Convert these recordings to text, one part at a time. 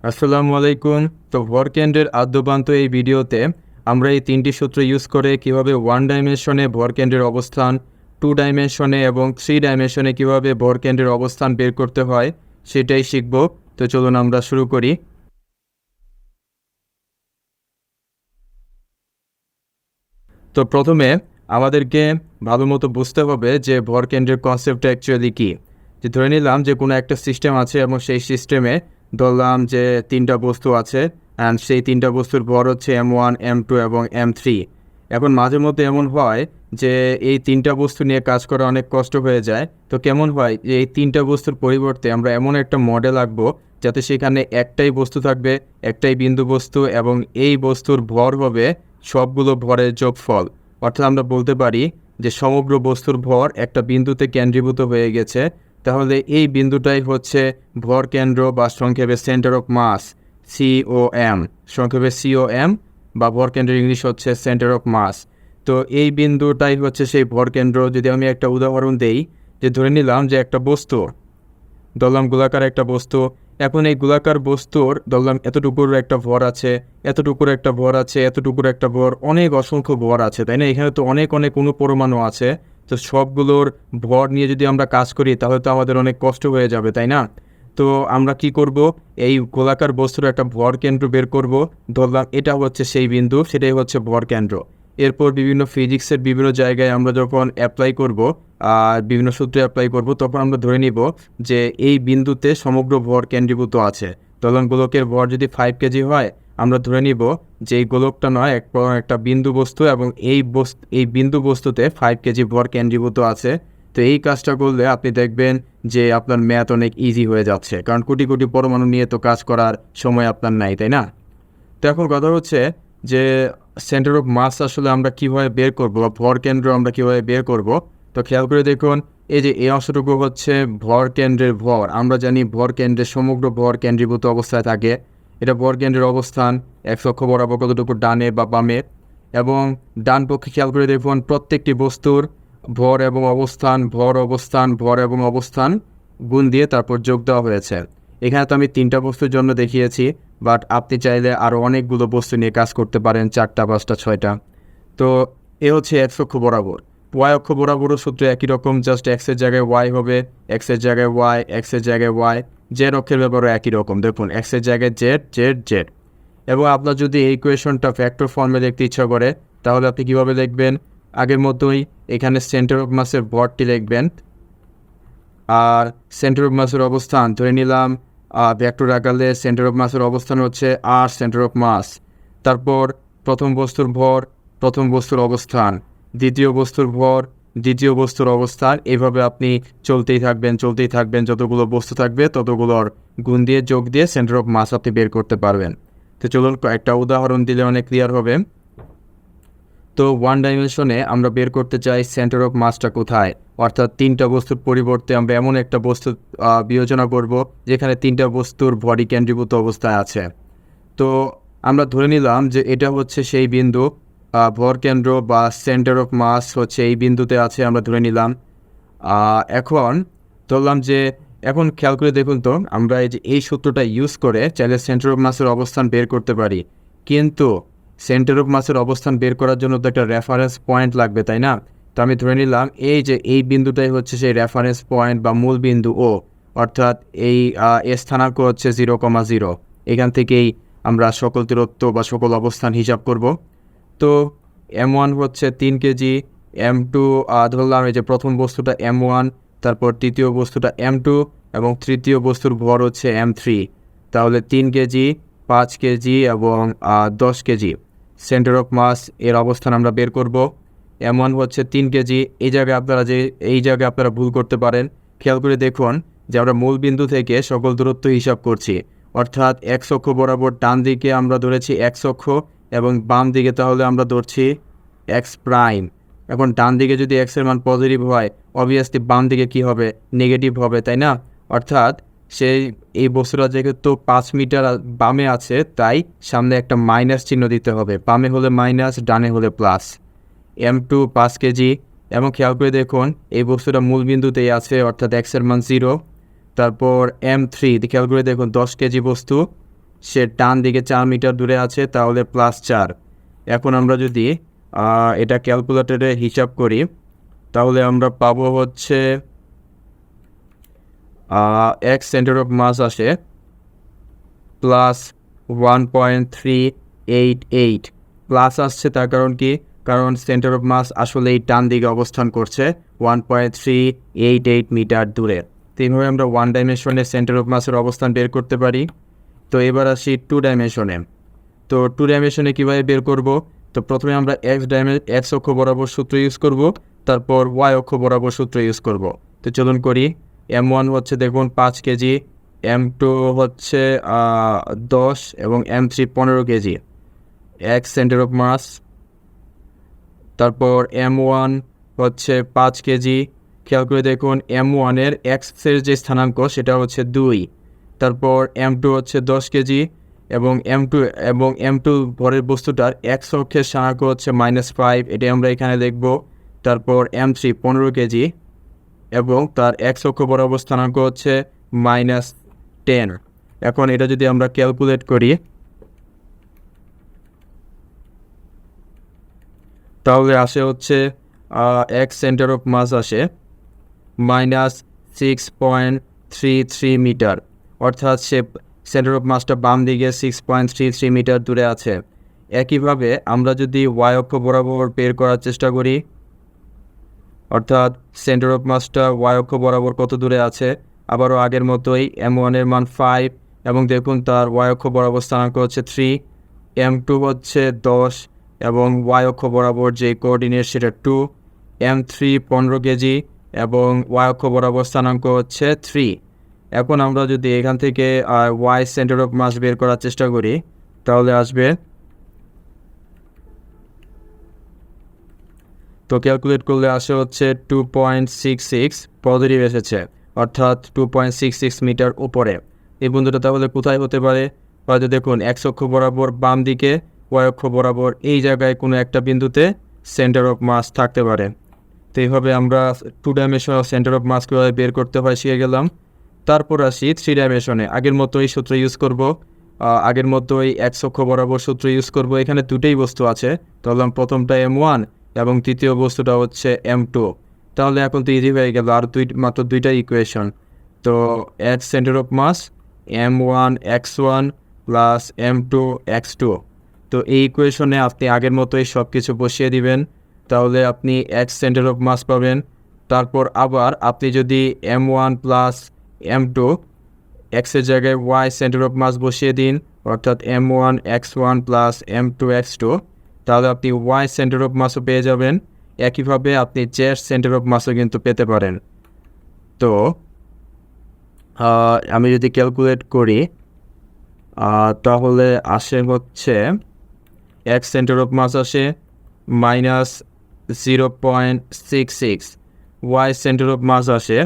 আসসালামু আলাইকুম। তো ভরকেন্দ্রের আদ্যপান্ত এই ভিডিওতে আমরা এই তিনটি সূত্র ইউজ করে কিভাবে ওয়ান ডাইমেনশনে ভরকেন্দ্রের অবস্থান, টু ডাইমেনশনে এবং থ্রি ডাইমেনশনে কিভাবে ভরকেন্দ্রের অবস্থান বের করতে হয় সেটাই শিখব। তো চলুন আমরা শুরু করি। তো প্রথমে আমাদেরকে ভালো মতো বুঝতে হবে যে ভরকেন্দ্রের কনসেপ্টটা অ্যাকচুয়ালি কী। যে ধরে নিলাম যে কোনো একটা সিস্টেম আছে এবং সেই সিস্টেমে ধরলাম যে তিনটা বস্তু আছে অ্যান্ড সেই তিনটা বস্তুর ভর হচ্ছে M1, M2 এবং M3। এখন মাঝে মধ্যে এমন হয় যে এই তিনটা বস্তু নিয়ে কাজ করা অনেক কষ্ট হয়ে যায়। তো কেমন হয় যে এই তিনটা বস্তুর পরিবর্তে আমরা এমন একটা মডেল আঁকবো যাতে সেখানে একটাই বস্তু থাকবে, একটাই বিন্দু বস্তু, এবং এই বস্তুর ভর হবে সবগুলো ভরের যোগফল। অর্থাৎ আমরা বলতে পারি যে সমগ্র বস্তুর ভর একটা বিন্দুতে কেন্দ্রীভূত হয়ে গেছে। তাহলে এই বিন্দুটাই হচ্ছে ভর কেন্দ্র বা সংক্ষেপে সেন্টার অফ মাস, COM, সংক্ষেপে COM, বা ভর কেন্দ্রের ইংলিশ হচ্ছে সেন্টার অফ মাস। তো এই বিন্দুটাই হচ্ছে সেই ভর কেন্দ্র। যদি আমি একটা উদাহরণ দেই, যে ধরে নিলাম যে একটা বস্তু, ধরলাম গোলাকার একটা বস্তু। এখন এই গোলাকার বস্তুর ধরলাম এতটুকুর একটা ভর আছে, এতটুকুর একটা ভর আছে, এতটুকুর একটা ভর, অনেক অসংখ্য ভর আছে, তাই না? এখানে তো অনেক অনেক পরমাণু আছে। তো সবগুলোর ভর নিয়ে যদি আমরা কাজ করি তাহলে তো আমাদের অনেক কষ্ট হয়ে যাবে, তাই না? তো আমরা কি করব, এই গোলাকার বস্তুর একটা ভর কেন্দ্র বের করব। ধরলাম এটা হচ্ছে সেই বিন্দু, সেটাই হচ্ছে ভর কেন্দ্র। এরপর বিভিন্ন ফিজিক্সের বিভিন্ন জায়গায় আমরা যখন অ্যাপ্লাই করব, বিভিন্ন সূত্রে অ্যাপ্লাই করব, তখন আমরা ধরে নিব যে এই বিন্দুতে সমগ্র ভর কেন্দ্রীভূত আছে। ধরুন গোলকের ভর যদি 5 কেজি হয়, আমরা ধরে নিব যে এই গোলকটা নয় একটা বিন্দু বস্তু, এবং এই বিন্দু বস্তুতে 5 কেজি ভর কেন্দ্রীভূত আছে। তো এই কাজটা করলে আপনি দেখবেন যে আপনার ম্যাথ অনেক ইজি হয়ে যাচ্ছে, কারণ কোটি কোটি পরমাণু নিয়ে তো কাজ করার সময় আপনার নাই, তাই না? তো এখন কথা হচ্ছে যে সেন্টার অফ মাস আসলে আমরা কীভাবে বের করব, বা ভর কেন্দ্র আমরা কীভাবে বের করব। তো খেয়াল করে দেখুন, এই যে এই অংশটুকু হচ্ছে ভর কেন্দ্রের ভর। আমরা জানি ভর কেন্দ্রের সমগ্র ভর কেন্দ্রীভূত অবস্থায় থাকে। এটা ভর কেন্দ্রের অবস্থান এক্স অক্ষ বরাবর কতটুকু ডানে বা বামে। এবং ডান পক্ষে খেয়াল করে দেখুন প্রত্যেকটি বস্তুর ভর এবং অবস্থান, ভর অবস্থান, ভর এবং অবস্থান গুণ দিয়ে তারপর যোগ দেওয়া হয়েছে। এখানে তো আমি তিনটা বস্তুর জন্য দেখিয়েছি, বাট আপনি চাইলে আরও অনেকগুলো বস্তু নিয়ে কাজ করতে পারেন, 4টা 5টা 6টা। তো এ হচ্ছে এক্স অক্ষ বরাবর। ওয়াই অক্ষ বরাবরও সূত্র একই রকম, জাস্ট এক্সের জায়গায় ওয়াই হবে, এক্সের জায়গায় ওয়াই, এক্সের জায়গায় ওয়াই। জেড অক্ষের ব্যাপারও একই রকম, দেখুন এক্সের জায়গায় জেড, জেড, জেড। এবং আপনার যদি এই ইকুয়েশনটা ফ্যাক্টর ফর্মে দেখতে ইচ্ছা করে তাহলে আপনি কীভাবে লিখবেন? আগের মতোই এখানে সেন্টার অফ মাসের ভরটি লিখবেন, আর সেন্টার অফ মাসের অবস্থান ধরে নিলাম ভেক্টর আকারে সেন্টার অফ মাসের অবস্থান হচ্ছে আর সেন্টার অফ মাস। তারপর প্রথম বস্তুর ভর, প্রথম বস্তুর অবস্থান, দ্বিতীয় বস্তুর ভর, দ্বিতীয় বস্তুর অবস্থান। এইভাবে আপনি চলতেই থাকবেন, যতগুলো বস্তু থাকবে ততগুলোর গুণ দিয়ে যোগ দিয়ে সেন্টার অফ মাস আপনি বের করতে পারবেন। তো চলুন একটা উদাহরণ দিলে অনেক ক্লিয়ার হবে। তো ওয়ান ডাইমেনশনে আমরা বের করতে চাই সেন্টার অফ মাসটা কোথায়, অর্থাৎ তিনটা বস্তুর পরিবর্তে আমরা এমন একটা বস্তু বিবেচনা করব যেখানে তিনটা বস্তুর ভরই কেন্দ্রীভূত অবস্থায় আছে। তো আমরা ধরে নিলাম যে এটা হচ্ছে সেই বিন্দু, ভর কেন্দ্র বা সেন্টার অফ মাস হচ্ছে এই বিন্দুতে আছে, আমরা ধরে নিলাম। এখন ধরলাম যে এখন খেয়াল করে দেখুন তো, আমরা এই সূত্রটা ইউজ করে চাইলে সেন্টার অফ মাসের অবস্থান বের করতে পারি, কিন্তু সেন্টার অফ মাসের অবস্থান বের করার জন্য তো একটা রেফারেন্স পয়েন্ট লাগবে, তাই না? তো আমি ধরে নিলাম এই বিন্দুটাই হচ্ছে সেই রেফারেন্স পয়েন্ট বা মূল বিন্দু ও, অর্থাৎ এই স্থানাঙ্ক হচ্ছে 0,0। এখান থেকেই আমরা সকল দূরত্ব বা সকল অবস্থান হিসাব করব। তো M1 হচ্ছে 3 কেজি, M2 ধরলাম এই যে প্রথম বস্তুটা M1, তারপর তৃতীয় বস্তুটা M2, এবং তৃতীয় বস্তুর ভর হচ্ছে M3। তাহলে 3 কেজি, 5 কেজি এবং 10 কেজি সেন্টার অফ মাস এর অবস্থান আমরা বের করব। M1 হচ্ছে 3 কেজি। এই জায়গায় আপনারা ভুল করতে পারেন। খেয়াল করে দেখুন যে আমরা মূল বিন্দু থেকে সকল দূরত্ব হিসাব করছি, অর্থাৎ এক্স অক্ষ বরাবর ডান দিকে আমরা ধরেছি এক্স অক্ষ, এবং বাম দিকে তাহলে আমরা ধরছি এক্স প্রাইম। এখন ডান দিকে যদি এক্সের মান পজিটিভ হয়, অবভিয়াসলি বাম দিকে কী হবে? নেগেটিভ হবে, তাই না? অর্থাৎ এই বস্তুটা যেহেতু 5 মিটার বামে আছে, তাই সামনে একটা মাইনাস চিহ্ন দিতে হবে। বামে হলে মাইনাস, ডানে হলে প্লাস। M2 5 কেজি, এবং খেয়াল করে দেখুন এই বস্তুটা মূল বিন্দুতেই আছে, অর্থাৎ এক্সের মান 0। তারপর M3 খেয়াল করে দেখুন 10 কেজি বস্তু, সে ডান দিকে 4 মিটার দূরে আছে, তাহলে +4। এখন আমরা যদি এটা ক্যালকুলেটরে হিসাব করি, তাহলে আমরা পাবো হচ্ছে x সেন্টার অফ মাস আসে +1.388। প্লাস আসছে তার কারণ কি? কারণ সেন্টার অফ মাস আসলে এই ডান দিকে অবস্থান করছে 1.388 মিটার দূরে। তো এইভাবে আমরা 1 ডাইমেনশনে সেন্টার অফ মাসের অবস্থান বের করতে পারি। তো এবার আসি 2 ডাইমেনশনে। তো 2 ডাইমেনশনে কীভাবে বের করব? তো প্রথমে আমরা এক্স অক্ষ বরাবর সূত্র ইউজ করব, তারপর ওয়াই অক্ষ বরাবর সূত্র ইউজ করব। তো চলুন করি। M1 হচ্ছে দেখুন 5 কেজি, M2 হচ্ছে 10 এবং M3 15 KG, x centre of mass. তারপর M1 হচ্ছে 5 কেজি, খেয়াল করে দেখুন M1-এর এক্সের যে স্থানাঙ্ক সেটা হচ্ছে 2। তারপর M2 হচ্ছে 10 কেজি এবং M2 ভরের বস্তুটার এক্স অক্ষের স্থানাঙ্ক হচ্ছে -5, এটা আমরা এখানে দেখব। তারপর M3 15 কেজি এবং তার এক্স অক্ষ বরাবর স্থানাঙ্ক হচ্ছে -10। এখন এটা যদি আমরা ক্যালকুলেট করি, তাহলে আসে হচ্ছে এক্স সেন্টার অফ মাস আসে -6.33 মিটার, অর্থাৎ সে সেন্টার অফ মাসটা বাম দিকে 6.33 মিটার দূরে আছে। একইভাবে আমরা যদি ওয়াই অক্ষ বরাবর বের করার চেষ্টা করি, অর্থাৎ সেন্টার অফ মাসটা ওয়াই অক্ষ বরাবর কত দূরে আছে, আবারও আগের মতোই M1-এর মান 5 এবং দেখুন তার ওয়াই অক্ষ বরাবর স্থানাঙ্ক হচ্ছে 3, M2 হচ্ছে 10 এবং ওয়াই অক্ষ বরাবর যে কোঅর্ডিনেট সেটা 2, M3 15 কেজি এবং ওয়াই অক্ষ বরাবর স্থানাঙ্ক হচ্ছে 3। এখন আমরা যদি এখান থেকে ওয়াই সেন্টার অফ মাস বের করার চেষ্টা করি, তাহলে আসবে, তো ক্যালকুলেট করলে আসে হচ্ছে 2.66 পজিটিভ এসেছে, অর্থাৎ 2.66 মিটার উপরে। এই বিন্দুটা তাহলে কোথায় হতে পারে? হয়তো দেখুন এক্স অক্ষ বরাবর বাম দিকে, ওয়াই অক্ষ বরাবর এই জায়গায় কোনো একটা বিন্দুতে সেন্টার অফ মাস থাকতে পারে। তো এইভাবে আমরা 2 ডাইমেনশনাল সেন্টার অফ মাস কীভাবে বের করতে হয় শিখে গেলাম। তারপর আসি 3 ডাইমেনশনে। আগের মতোই সূত্র ইউজ করব, আগের মতোই এক্স অক্ষ বরাবর সূত্র ইউজ করব। এখানে দুটোই বস্তু আছে, তাহলে প্রথমটা M1 এবং তৃতীয় বস্তুটা হচ্ছে M2। তাহলে এখন তো ইজি হয়ে গেল, আর মাত্র দুইটা ইকুয়েশন। তো x centre of mass M1 x1 plus M2 x2। তো এই ইকুয়েশনে আপনি আগের মতোই সব কিছু বসিয়ে দিবেন, তাহলে আপনি এক্স সেন্টার অফ মাস পাবেন। তারপর আবার আপনি যদি M1 প্লাস M2 এক্সের জায়গায় ওয়াই সেন্টার অফ মাস বসিয়ে দিন, অর্থাৎ M1 x1 plus M2 x2, তাহলে আপনি ওয়াই সেন্টার অফ মাসও পেয়ে যাবেন। একইভাবে আপনি জেড সেন্টার অফ মাসও কিন্তু পেতে পারেন। তো আমি যদি ক্যালকুলেট করি, তাহলে আসে হচ্ছে এক্স সেন্টার অফ মাস আসে -0.66, ওয়াই সেন্টার অফ মাস আসে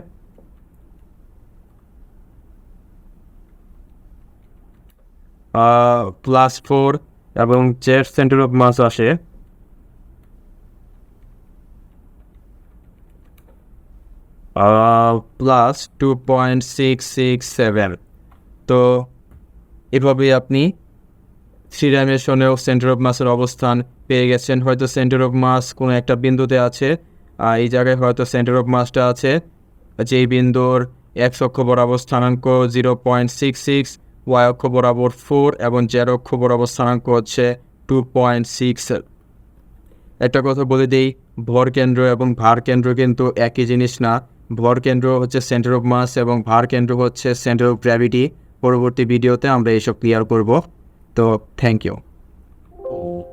+4 এবং জেড সেন্টার অফ মাস আসে +2.667। তো এভাবেই আপনি 3 ডাইমেনশনেও সেন্টার অফ মাসের অবস্থান পেয়ে গেছেন। হয়তো সেন্টার অফ মাস কোনো একটা বিন্দুতে আছে, এই জায়গায় হয়তো সেন্টার অফ মাসটা আছে যেই বিন্দুর এক্স অক্ষ বরাবর স্থানাঙ্ক 0.66, ওয়াই অক্ষ বরাবর 4 এবং জেড অক্ষ বরাবর স্থানাঙ্ক হচ্ছে 2.6। একটা কথা বলে দিই, ভর কেন্দ্র এবং ভার কেন্দ্র কিন্তু একই জিনিস না। ভর কেন্দ্র হচ্ছে সেন্টার অফ মাস এবং ভার কেন্দ্র হচ্ছে সেন্টার অফ গ্র্যাভিটি। পরবর্তী ভিডিওতে আমরা এসব ক্লিয়ার করব। তো থ্যাংক ইউ।